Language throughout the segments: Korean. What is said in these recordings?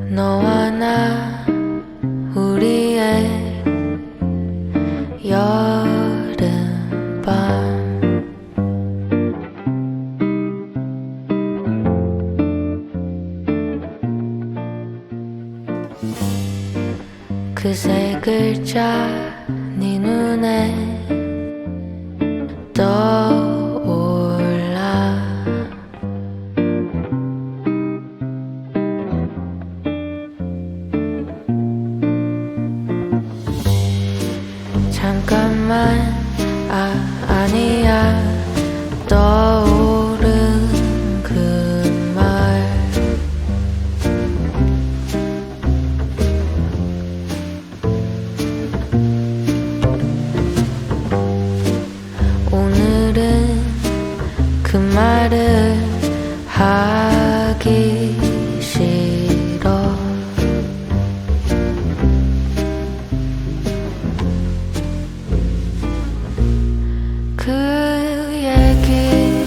너와 나 우리의 여름밤 그 세 글자 네 눈에 떠올라 잠깐만 아니야 떠오른 그 말 오늘은 그 말을 하기 싫어 그 얘기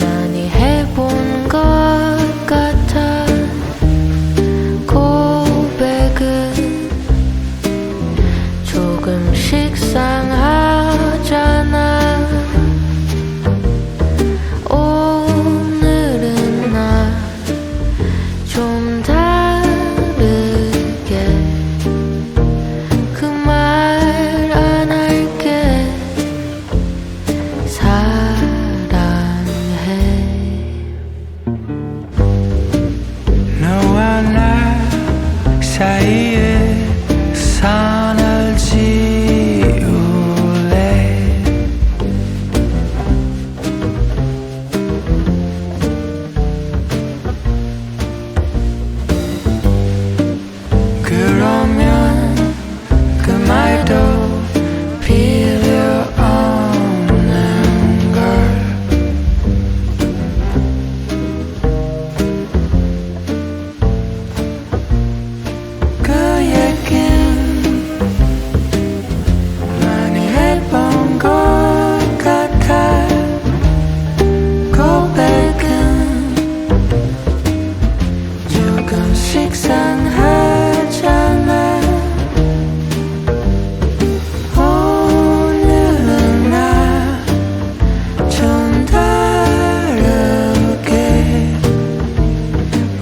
많이 해본 것 같아 고백은 조금씩 상하잖아 오늘은 나 좀 다르게 그 말 안 할게 사랑해 너와 나 사이에 선을 지울래 그러면 그 말도 필요 없는 걸 그 얘긴 많이 해본 것 같아 고백은 조금씩 상하잖아 오늘은 나 좀 다르게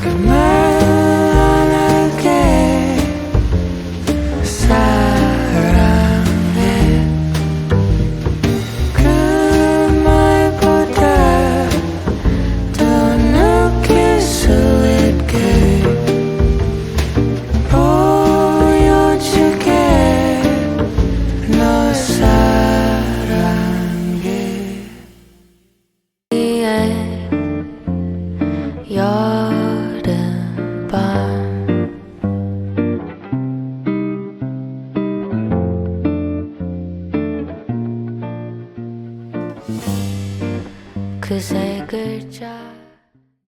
그 말 안 할게 사랑해 그 말보다 더 느낄 수 있게 보여줄게 너 사랑해 우리의 여름밤 그 세 글자